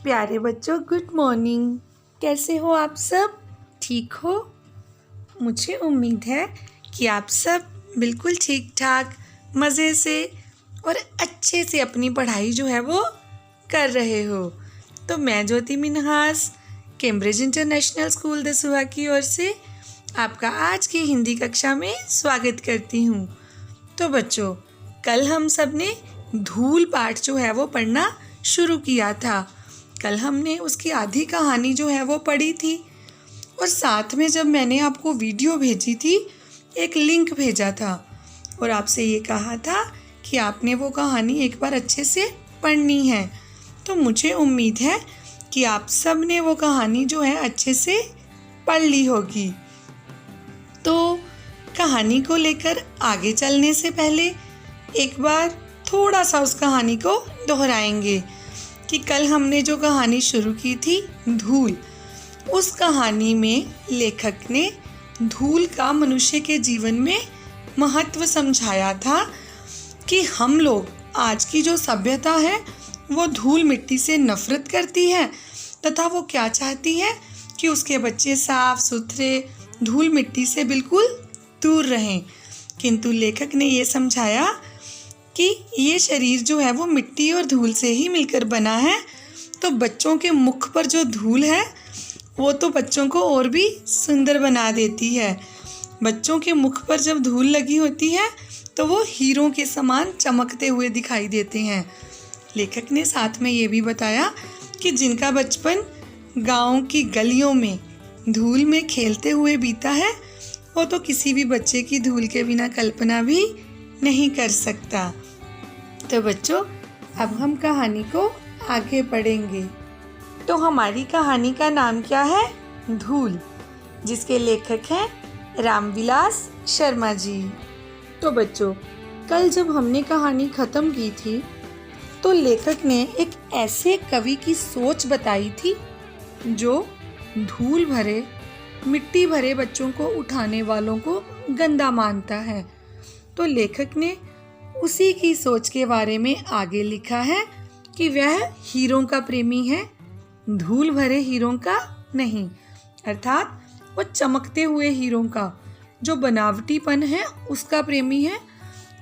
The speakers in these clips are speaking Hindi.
प्यारे बच्चों, गुड मॉर्निंग। कैसे हो आप सब? ठीक हो? मुझे उम्मीद है कि आप सब बिल्कुल ठीक ठाक मज़े से और अच्छे से अपनी पढ़ाई जो है वो कर रहे हो। तो मैं Jyoti Minhas Cambridge International school Dasuya की ओर से आपका आज की हिंदी कक्षा में स्वागत करती हूँ। तो बच्चों, कल हम सब ने धूल पाठ जो है वो पढ़ना शुरू किया था। कल हमने उसकी आधी कहानी जो है वो पढ़ी थी और साथ में जब मैंने आपको वीडियो भेजी थी, एक लिंक भेजा था और आपसे ये कहा था कि आपने वो कहानी एक बार अच्छे से पढ़नी है। तो मुझे उम्मीद है कि आप सब ने वो कहानी जो है अच्छे से पढ़ ली होगी। तो कहानी को लेकर आगे चलने से पहले एक बार थोड़ा सा उस कहानी को दोहराएंगे कि कल हमने जो कहानी शुरू की थी धूल, उस कहानी में लेखक ने धूल का मनुष्य के जीवन में महत्व समझाया था कि हम लोग आज की जो सभ्यता है वो धूल मिट्टी से नफरत करती है तथा वो क्या चाहती है कि उसके बच्चे साफ सुथरे धूल मिट्टी से बिल्कुल दूर रहें। किंतु लेखक ने ये समझाया कि ये शरीर जो है वो मिट्टी और धूल से ही मिलकर बना है, तो बच्चों के मुख पर जो धूल है वो तो बच्चों को और भी सुंदर बना देती है। बच्चों के मुख पर जब धूल लगी होती है तो वो हीरों के समान चमकते हुए दिखाई देते हैं। लेखक ने साथ में ये भी बताया कि जिनका बचपन गाँव की गलियों में धूल में खेलते हुए बीता है, वो तो किसी भी बच्चे की धूल के बिना कल्पना भी नहीं कर सकता। तो बच्चों, अब हम कहानी को आगे पढ़ेंगे। तो हमारी कहानी का नाम क्या है? धूल, जिसके लेखक हैं रामविलास शर्मा जी। तो बच्चों, कल जब हमने कहानी ख़त्म की थी तो लेखक ने एक ऐसे कवि की सोच बताई थी जो धूल भरे मिट्टी भरे बच्चों को उठाने वालों को गंदा मानता है। तो लेखक ने उसी की सोच के बारे में आगे लिखा है कि वह हीरों का प्रेमी है, धूल भरे हीरों का नहीं। अर्थात वो चमकते हुए हीरों का, जो बनावटीपन है उसका प्रेमी है।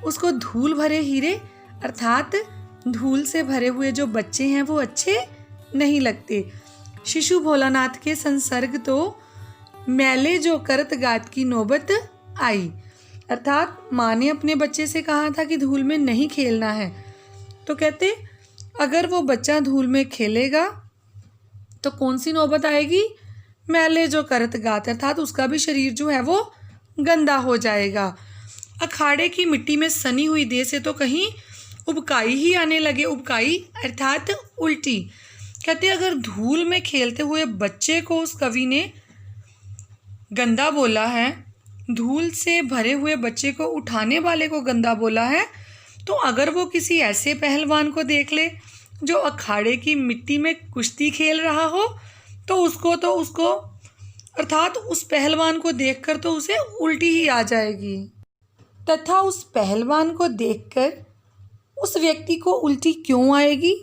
उसको धूल भरे हीरे अर्थात धूल से भरे हुए जो बच्चे हैं वो अच्छे नहीं लगते। शिशु भोलानाथ के संसर्ग तो मैले जो करत गात की नौबत आई। अर्थात माँ ने अपने बच्चे से कहा था कि धूल में नहीं खेलना है, तो कहते अगर वो बच्चा धूल में खेलेगा तो कौन सी नौबत आएगी? मैले जो करत गात, अर्थात उसका भी शरीर जो है वो गंदा हो जाएगा। अखाड़े की मिट्टी में सनी हुई देह से तो कहीं उबकाई ही आने लगे। उबकाई अर्थात उल्टी। कहते अगर धूल में खेलते हुए बच्चे को उस कवि ने गंदा बोला है, धूल से भरे हुए बच्चे को उठाने वाले को गंदा बोला है, तो अगर वो किसी ऐसे पहलवान को देख ले जो अखाड़े की मिट्टी में कुश्ती खेल रहा हो, तो उसको अर्थात उस पहलवान को देखकर तो उसे उल्टी ही आ जाएगी। तथा उस पहलवान को देखकर उस व्यक्ति को उल्टी क्यों आएगी?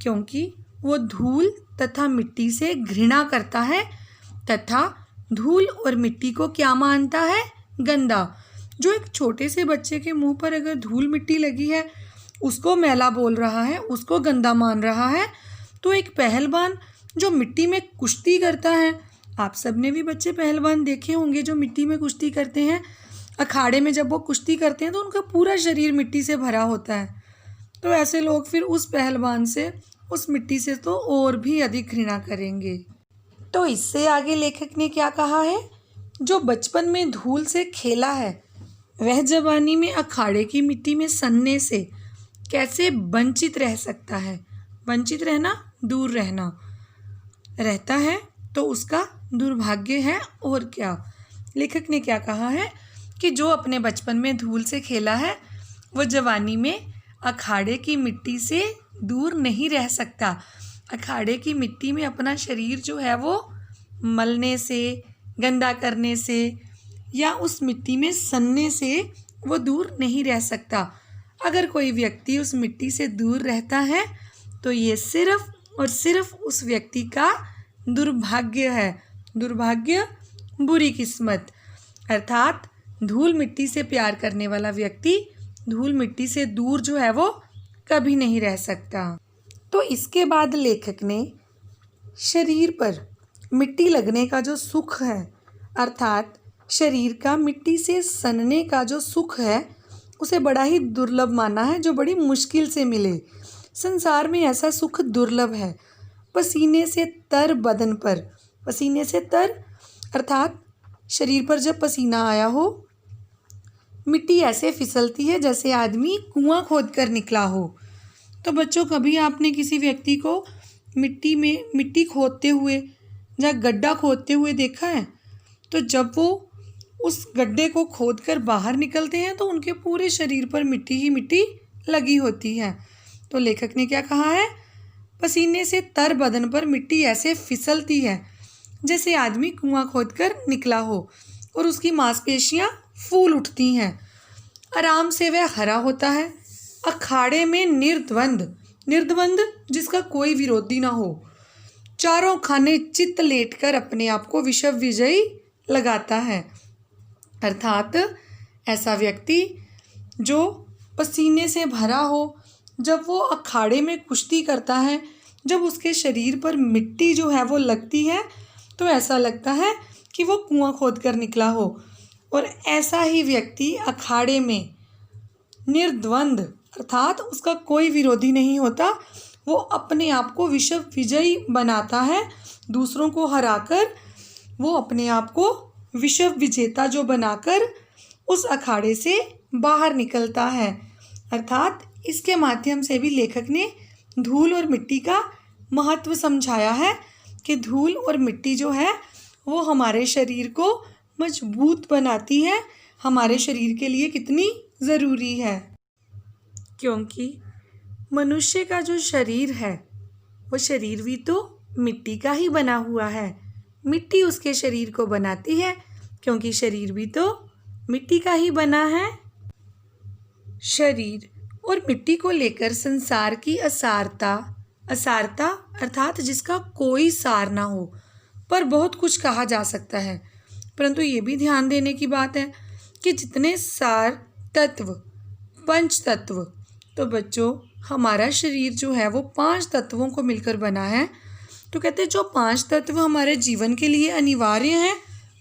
क्योंकि वो धूल तथा मिट्टी से घृणा करता है तथा धूल और मिट्टी को क्या मानता है? गंदा। जो एक छोटे से बच्चे के मुंह पर अगर धूल मिट्टी लगी है उसको मैला बोल रहा है, उसको गंदा मान रहा है, तो एक पहलवान जो मिट्टी में कुश्ती करता है, आप सब ने भी बच्चे पहलवान देखे होंगे जो मिट्टी में कुश्ती करते हैं। अखाड़े में जब वो कुश्ती करते हैं तो उनका पूरा शरीर मिट्टी से भरा होता है, तो ऐसे लोग फिर उस पहलवान से, उस मिट्टी से तो और भी अधिक घृणा करेंगे। तो इससे आगे लेखक ने क्या कहा है? जो बचपन में धूल से खेला है वह जवानी में अखाड़े की मिट्टी में सनने से कैसे वंचित रह सकता है? वंचित रहना, दूर रहना, रहता है तो उसका दुर्भाग्य है और क्या। लेखक ने क्या कहा है कि जो अपने बचपन में धूल से खेला है वो जवानी में अखाड़े की मिट्टी से दूर नहीं रह सकता। अखाड़े की मिट्टी में अपना शरीर जो है वो मलने से, गंदा करने से या उस मिट्टी में सनने से वो दूर नहीं रह सकता। अगर कोई व्यक्ति उस मिट्टी से दूर रहता है तो ये सिर्फ और सिर्फ उस व्यक्ति का दुर्भाग्य है। दुर्भाग्य, बुरी किस्मत। अर्थात धूल मिट्टी से प्यार करने वाला व्यक्ति धूल मिट्टी से दूर जो है वो कभी नहीं रह सकता। तो इसके बाद लेखक ने शरीर पर मिट्टी लगने का जो सुख है, अर्थात शरीर का मिट्टी से सनने का जो सुख है, उसे बड़ा ही दुर्लभ माना है, जो बड़ी मुश्किल से मिले। संसार में ऐसा सुख दुर्लभ है। पसीने से तर बदन पर, पसीने से तर अर्थात शरीर पर जब पसीना आया हो, मिट्टी ऐसे फिसलती है जैसे आदमी कुआं खोद कर निकला हो। तो बच्चों, कभी आपने किसी व्यक्ति को मिट्टी खोदते हुए या गड्ढा खोदते हुए देखा है? तो जब वो उस गड्ढे को खोदकर बाहर निकलते हैं तो उनके पूरे शरीर पर मिट्टी ही मिट्टी लगी होती है। तो लेखक ने क्या कहा है? पसीने से तर बदन पर मिट्टी ऐसे फिसलती है जैसे आदमी कुआं खोदकर निकला हो और उसकी मांसपेशियां फूल उठती हैं। आराम से वह हरा होता है। अखाड़े में निर्द्वंद, निर्द्वंद जिसका कोई विरोधी ना हो, चारों खाने चित्त लेटकर अपने आप को विश्व विजयी लगाता है। अर्थात ऐसा व्यक्ति जो पसीने से भरा हो, जब वो अखाड़े में कुश्ती करता है, जब उसके शरीर पर मिट्टी जो है वो लगती है, तो ऐसा लगता है कि वो कुआं खोद कर निकला हो। और ऐसा ही व्यक्ति अखाड़े में निर्द्वंद अर्थात उसका कोई विरोधी नहीं होता, वो अपने आप को विश्व विजयी बनाता है। दूसरों को हराकर वो अपने आप को विश्व विजेता जो बनाकर उस अखाड़े से बाहर निकलता है। अर्थात इसके माध्यम से भी लेखक ने धूल और मिट्टी का महत्व समझाया है कि धूल और मिट्टी जो है वो हमारे शरीर को मजबूत बनाती है, हमारे शरीर के लिए कितनी ज़रूरी है। क्योंकि मनुष्य का जो शरीर है वो शरीर भी तो मिट्टी का ही बना हुआ है। मिट्टी उसके शरीर को बनाती है क्योंकि शरीर भी तो मिट्टी का ही बना है। शरीर और मिट्टी को लेकर संसार की असारता, असारता अर्थात जिसका कोई सार ना हो, पर बहुत कुछ कहा जा सकता है। परंतु ये भी ध्यान देने की बात है कि जितने सार तत्व, पंच तत्व, तो बच्चों हमारा शरीर जो है वो 5 तत्वों को मिलकर बना है। तो कहते हैं जो 5 तत्व हमारे जीवन के लिए अनिवार्य हैं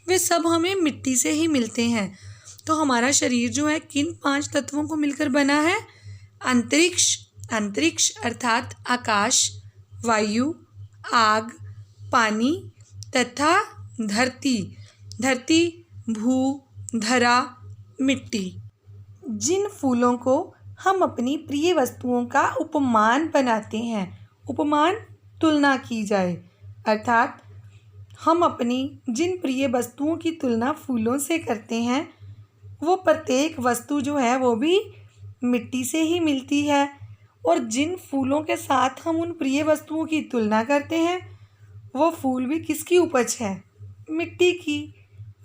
वे सब हमें मिट्टी से ही मिलते हैं। तो हमारा शरीर जो है किन 5 तत्वों को मिलकर बना है? अंतरिक्ष, अंतरिक्ष अर्थात आकाश, वायु, आग, पानी तथा धरती, धरती, भू, धरा, मिट्टी। जिन फूलों को हम अपनी प्रिय वस्तुओं का उपमान बनाते हैं, उपमान तुलना की जाए, अर्थात हम अपनी जिन प्रिय वस्तुओं की तुलना फूलों से करते हैं वो प्रत्येक वस्तु जो है वो भी मिट्टी से ही मिलती है। और जिन फूलों के साथ हम उन प्रिय वस्तुओं की तुलना करते हैं वो फूल भी किसकी उपज है? मिट्टी की।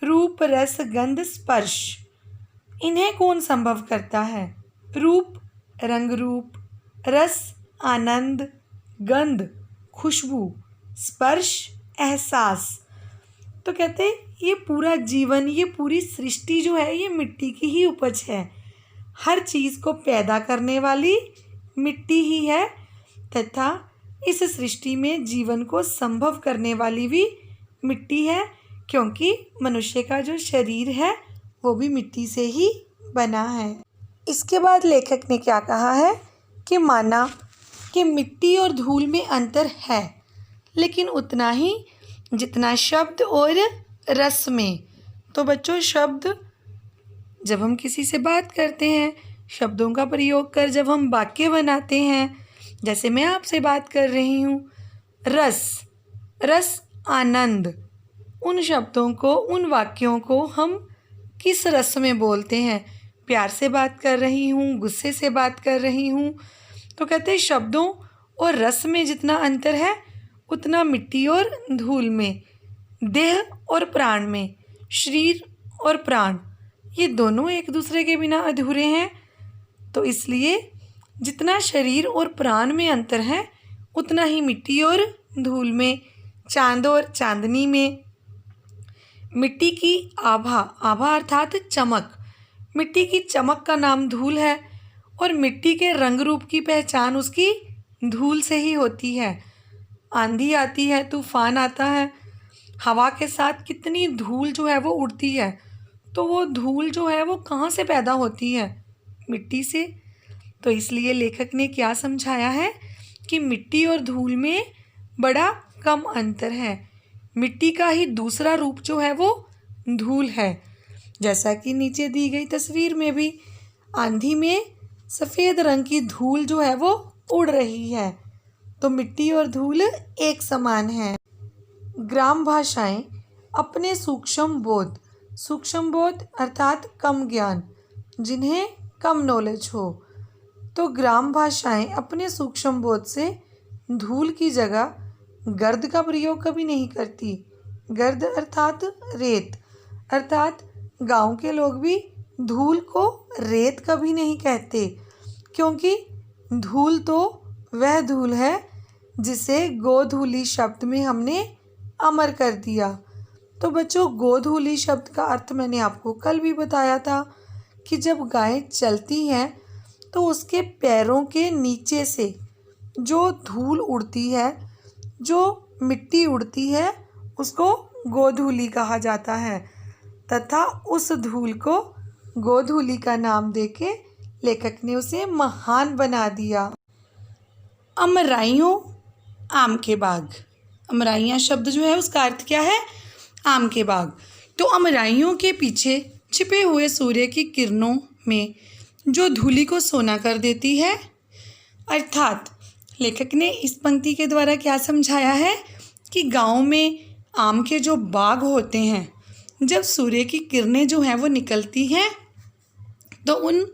रूप, रस, गंध, स्पर्श, इन्हें कौन संभव करता है? रूप, रंग रूप, रस, आनंद, गंध, खुशबू, स्पर्श, एहसास। तो कहते हैं ये पूरा जीवन, ये पूरी सृष्टि जो है ये मिट्टी की ही उपज है। हर चीज़ को पैदा करने वाली मिट्टी ही है तथा इस सृष्टि में जीवन को संभव करने वाली भी मिट्टी है, क्योंकि मनुष्य का जो शरीर है वो भी मिट्टी से ही बना है। इसके बाद लेखक ने क्या कहा है कि माना कि मिट्टी और धूल में अंतर है, लेकिन उतना ही जितना शब्द और रस में। तो बच्चों, शब्द जब हम किसी से बात करते हैं, शब्दों का प्रयोग कर जब हम वाक्य बनाते हैं, जैसे मैं आपसे बात कर रही हूँ, रस, रस आनंद, उन शब्दों को, उन वाक्यों को हम किस रस में बोलते हैं? प्यार से बात कर रही हूँ, गुस्से से बात कर रही हूँ। तो कहते हैं शब्दों और रस में जितना अंतर है उतना मिट्टी और धूल में, देह और प्राण में, शरीर और प्राण, ये दोनों एक दूसरे के बिना अधूरे हैं। तो इसलिए जितना शरीर और प्राण में अंतर है उतना ही मिट्टी और धूल में, चांद और चांदनी में। मिट्टी की आभा, आभा अर्थात चमक, मिट्टी की चमक का नाम धूल है और मिट्टी के रंग रूप की पहचान उसकी धूल से ही होती है। आंधी आती है, तूफान आता है, हवा के साथ कितनी धूल जो है वो उड़ती है, तो वो धूल जो है वो कहाँ से पैदा होती है? मिट्टी से। तो इसलिए लेखक ने क्या समझाया है कि मिट्टी और धूल में बड़ा कम अंतर है। मिट्टी का ही दूसरा रूप जो है वो धूल है। जैसा कि नीचे दी गई तस्वीर में भी आंधी में सफ़ेद रंग की धूल जो है वो उड़ रही है, तो मिट्टी और धूल एक समान है। ग्राम भाषाएं अपने सूक्ष्म बोध अर्थात कम ज्ञान, जिन्हें कम नॉलेज हो, तो ग्राम भाषाएं अपने सूक्ष्म बोध से धूल की जगह गर्द का प्रयोग कभी नहीं करती। गर्द अर्थात रेत, अर्थात गांव के लोग भी धूल को रेत कभी नहीं कहते, क्योंकि धूल तो वह धूल है जिसे गोधूली शब्द में हमने अमर कर दिया। तो बच्चों, गोधूली शब्द का अर्थ मैंने आपको कल भी बताया था कि जब गाय चलती हैं तो उसके पैरों के नीचे से जो धूल उड़ती है, जो मिट्टी उड़ती है, उसको गोधूली कहा जाता है तथा उस धूल को गोधूली का नाम देके लेखक ने उसे महान बना दिया। अमराइयों आम के बाग, अमराइयाँ शब्द जो है उसका अर्थ क्या है? आम के बाग। तो अमराइयों के पीछे छिपे हुए सूर्य की किरणों में जो धूली को सोना कर देती है, अर्थात लेखक ने इस पंक्ति के द्वारा क्या समझाया है कि गांव में आम के जो बाग होते हैं, जब सूर्य की किरणें जो हैं वो निकलती हैं, तो उन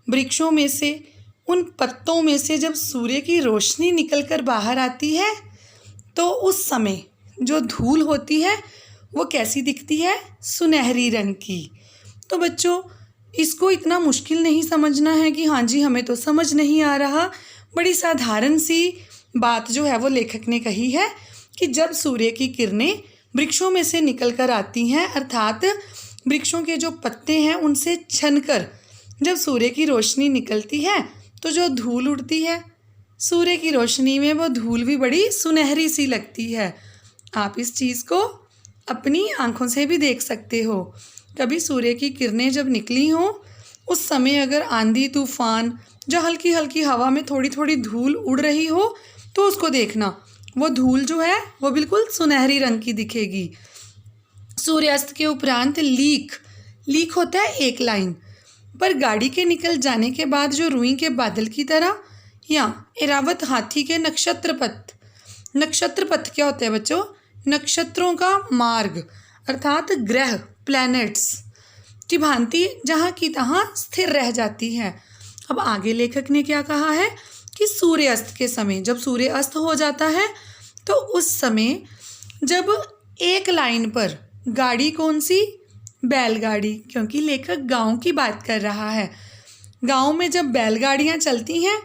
वृक्षों में से, उन पत्तों में से जब सूर्य की रोशनी निकलकर बाहर आती है, तो उस समय जो धूल होती है वो कैसी दिखती है? सुनहरी रंग की। तो बच्चों, इसको इतना मुश्किल नहीं समझना है कि हाँ जी हमें तो समझ नहीं आ रहा। बड़ी साधारण सी बात जो है वो लेखक ने कही है कि जब सूर्य की किरणें वृक्षों में से निकल कर आती हैं, अर्थात वृक्षों के जो पत्ते हैं उनसे छनकर जब सूर्य की रोशनी निकलती है, तो जो धूल उड़ती है, सूर्य की रोशनी में वो धूल भी बड़ी सुनहरी सी लगती है। आप इस चीज़ को अपनी आंखों से भी देख सकते हो। कभी सूर्य की किरणें जब निकली हों, उस समय अगर आंधी तूफान, जो हल्की हल्की हवा में थोड़ी थोड़ी धूल उड़ रही हो, तो उसको देखना, वो धूल जो है वो बिल्कुल सुनहरी रंग की दिखेगी। सूर्यास्त के उपरांत लीक होता है एक लाइन पर, गाड़ी के निकल जाने के बाद जो रुई के बादल की तरह, या इरावत हाथी के नक्षत्र पथ क्या होता है बच्चों? नक्षत्रों का मार्ग, अर्थात ग्रह, प्लैनेट्स की भांति जहाँ की तहाँ स्थिर रह जाती है। अब आगे लेखक ने क्या कहा है कि सूर्यास्त के समय, जब सूर्य अस्त हो जाता है, तो उस समय जब एक लाइन पर गाड़ी, कौन सी? बैलगाड़ी, क्योंकि लेखक गांव की बात कर रहा है। गांव में जब बैलगाड़ियां चलती हैं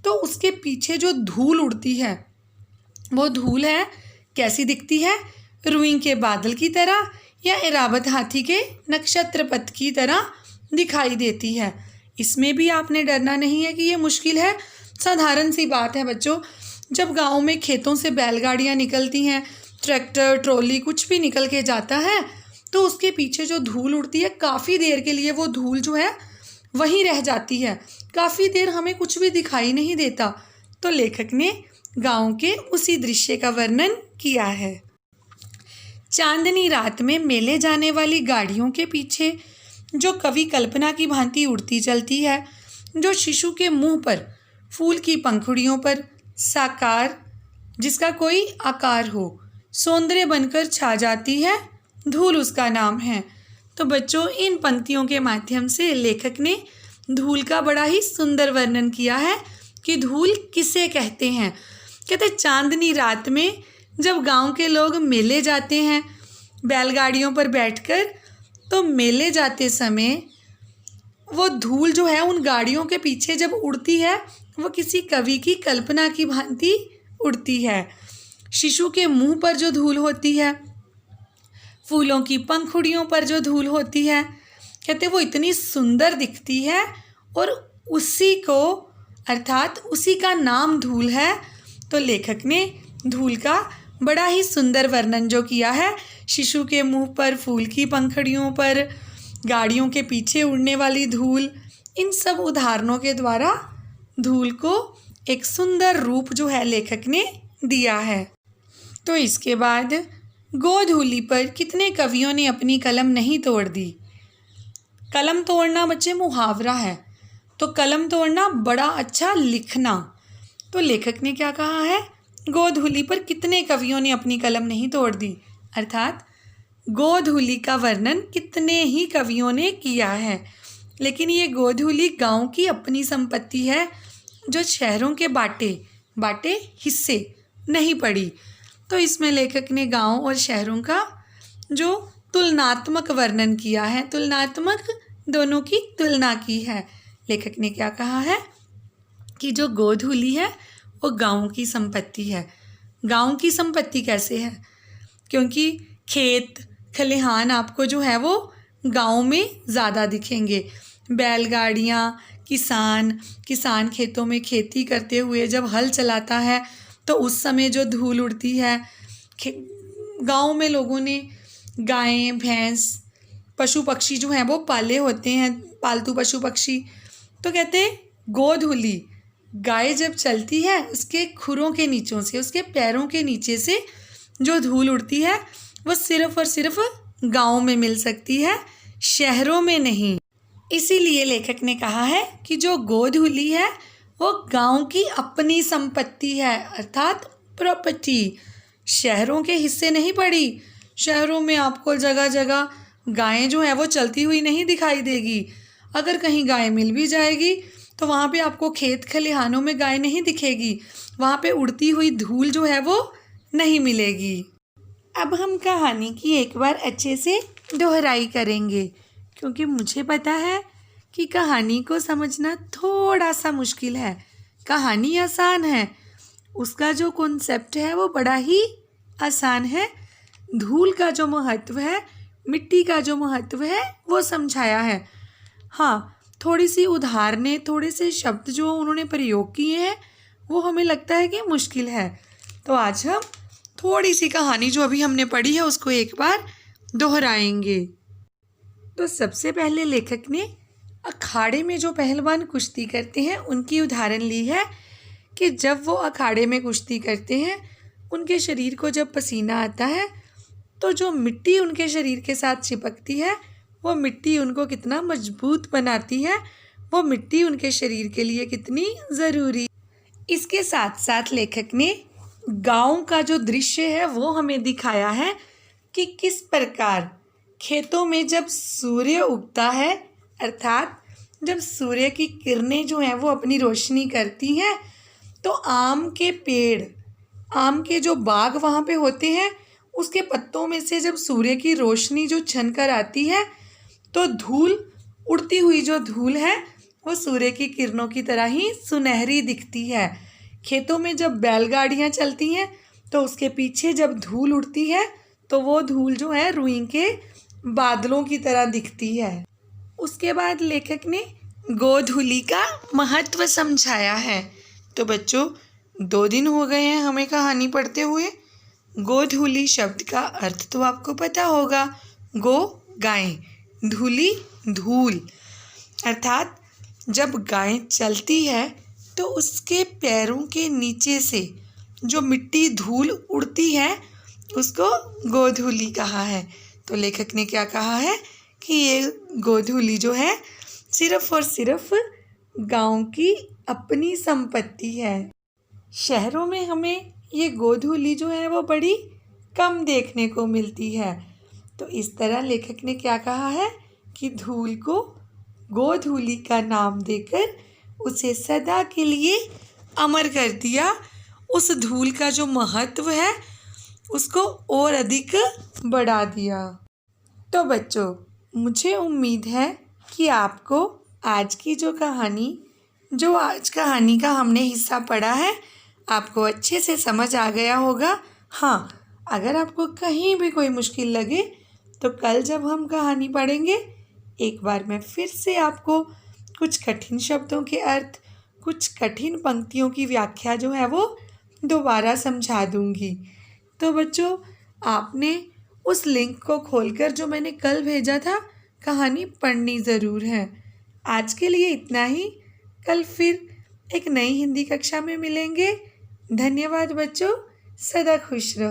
तो उसके पीछे जो धूल उड़ती है, वो धूल है कैसी दिखती है? रुई के बादल की तरह या इरावत हाथी के नक्षत्र पथ की तरह दिखाई देती है। इसमें भी आपने डरना नहीं है कि ये मुश्किल है, साधारण सी बात है बच्चों। जब गांव में खेतों से बैलगाड़ियां निकलती हैं, ट्रैक्टर, ट्रॉली, कुछ भी निकल के जाता है, तो उसके पीछे जो धूल उड़ती है, काफ़ी देर के लिए वो धूल जो है वहीं रह जाती है, काफ़ी देर हमें कुछ भी दिखाई नहीं देता। तो लेखक ने गांव के उसी दृश्य का वर्णन किया है। चांदनी रात में मेले जाने वाली गाड़ियों के पीछे जो कवि कल्पना की भांति उड़ती चलती है, जो शिशु के मुंह पर, फूल की पंखुड़ियों पर साकार, जिसका कोई आकार हो, सौंदर्य बनकर छा जाती है, धूल उसका नाम है। तो बच्चों, इन पंक्तियों के माध्यम से लेखक ने धूल का बड़ा ही सुंदर वर्णन किया है कि धूल किसे कहते हैं। कहते चांदनी रात में जब गांव के लोग मेले जाते हैं बैलगाड़ियों पर बैठकर, तो मेले जाते समय वो धूल जो है उन गाड़ियों के पीछे जब उड़ती है, वो किसी कवि की कल्पना की भांति उड़ती है। शिशु के मुंह पर जो धूल होती है, फूलों की पंखुड़ियों पर जो धूल होती है, कहते वो इतनी सुंदर दिखती है और उसी को अर्थात उसी का नाम धूल है। तो लेखक ने धूल का बड़ा ही सुंदर वर्णन जो किया है, शिशु के मुंह पर, फूल की पंखुड़ियों पर, गाड़ियों के पीछे उड़ने वाली धूल, इन सब उदाहरणों के द्वारा धूल को एक सुंदर रूप जो है लेखक ने दिया है। तो इसके बाद गोधूली पर कितने कवियों ने अपनी कलम नहीं तोड़ दी। कलम तोड़ना बच्चे मुहावरा है, तो कलम तोड़ना बड़ा अच्छा लिखना। तो लेखक ने क्या कहा है, गोधूली पर कितने कवियों ने अपनी कलम नहीं तोड़ दी, अर्थात गोधूली का वर्णन कितने ही कवियों ने किया है। लेकिन ये गोधूली गांव की अपनी संपत्ति है जो शहरों के बाटे हिस्से नहीं पड़ी। तो इसमें लेखक ने गांव और शहरों का जो तुलनात्मक वर्णन किया है, तुलनात्मक दोनों की तुलना की है। लेखक ने क्या कहा है कि जो गोधूली है वो गांव की संपत्ति है। गांव की संपत्ति कैसे है, क्योंकि खेत खलिहान आपको जो है वो गांव में ज़्यादा दिखेंगे। बैलगाड़ियाँ, किसान खेतों में खेती करते हुए जब हल चलाता है तो उस समय जो धूल उड़ती है, गांव में लोगों ने गायें, भैंस, पशु पक्षी जो हैं वो पाले होते हैं, पालतू पशु पक्षी। तो कहते हैं गोधूली, गाय जब चलती है उसके खुरों के नीचों से, उसके पैरों के नीचे से जो धूल उड़ती है वो सिर्फ और सिर्फ गांव में मिल सकती है, शहरों में नहीं। इसीलिए लेखक ने कहा है कि जो गोधूली है वो गांव की अपनी संपत्ति है, अर्थात प्रॉपर्टी, शहरों के हिस्से नहीं पड़ी। शहरों में आपको जगह जगह गायें जो है वो चलती हुई नहीं दिखाई देगी। अगर कहीं गाय मिल भी जाएगी तो वहाँ पे आपको खेत खलिहानों में गाय नहीं दिखेगी, वहाँ पे उड़ती हुई धूल जो है वो नहीं मिलेगी। अब हम कहानी की एक बार अच्छे से दोहराई करेंगे, क्योंकि मुझे पता है कि कहानी को समझना थोड़ा सा मुश्किल है। कहानी आसान है, उसका जो कॉन्सेप्ट है वो बड़ा ही आसान है। धूल का जो महत्व है, मिट्टी का जो महत्व है वो समझाया है। हाँ, थोड़ी सी उदाहरणें, थोड़े से शब्द जो उन्होंने प्रयोग किए हैं वो हमें लगता है कि मुश्किल है। तो आज हम थोड़ी सी कहानी जो अभी हमने पढ़ी है उसको एक बार दोहराएंगे। तो सबसे पहले लेखक ने अखाड़े में जो पहलवान कुश्ती करते हैं उनकी उदाहरण ली है कि जब वो अखाड़े में कुश्ती करते हैं, उनके शरीर को जब पसीना आता है तो जो मिट्टी उनके शरीर के साथ चिपकती है वो मिट्टी उनको कितना मजबूत बनाती है, वो मिट्टी उनके शरीर के लिए कितनी ज़रूरी। इसके साथ साथ लेखक ने गांव का जो दृश्य है वो हमें दिखाया है कि किस प्रकार खेतों में जब सूर्य उगता है, अर्थात जब सूर्य की किरणें जो हैं वो अपनी रोशनी करती हैं, तो आम के पेड़, आम के जो बाग वहाँ पे होते हैं, उसके पत्तों में से जब सूर्य की रोशनी जो छन कर आती है तो धूल, उड़ती हुई जो धूल है वो सूर्य की किरणों की तरह ही सुनहरी दिखती है। खेतों में जब बैलगाड़ियाँ चलती हैं तो उसके पीछे जब धूल उड़ती है तो वो धूल जो है रुई के बादलों की तरह दिखती है। उसके बाद लेखक ने गोधूली का महत्व समझाया है। तो बच्चों, 2 दिन हो गए हैं हमें कहानी पढ़ते हुए। गोधूली शब्द का अर्थ तो आपको पता होगा, गो गाय, धूली धूल, अर्थात जब गाय चलती है तो उसके पैरों के नीचे से जो मिट्टी धूल उड़ती है उसको गोधूली कहा है। तो लेखक ने क्या कहा है कि ये गोधूली जो है सिर्फ और सिर्फ गांव की अपनी संपत्ति है। शहरों में हमें ये गोधूली जो है वो बड़ी कम देखने को मिलती है। तो इस तरह लेखक ने क्या कहा है कि धूल को गोधूली का नाम देकर उसे सदा के लिए अमर कर दिया। उस धूल का जो महत्व है उसको और अधिक बढ़ा दिया। तो बच्चों, मुझे उम्मीद है कि आपको आज की जो आज कहानी का हमने हिस्सा पढ़ा है, आपको अच्छे से समझ आ गया होगा। हाँ, अगर आपको कहीं भी कोई मुश्किल लगे तो कल जब हम कहानी पढ़ेंगे एक बार मैं फिर से आपको कुछ कठिन शब्दों के अर्थ, कुछ कठिन पंक्तियों की व्याख्या जो है वो दोबारा समझा दूंगी। तो बच्चों, आपने उस लिंक को खोलकर जो मैंने कल भेजा था कहानी पढ़नी ज़रूर है। आज के लिए इतना ही। कल फिर एक नई हिंदी कक्षा में मिलेंगे। धन्यवाद बच्चों, सदा खुश रहो।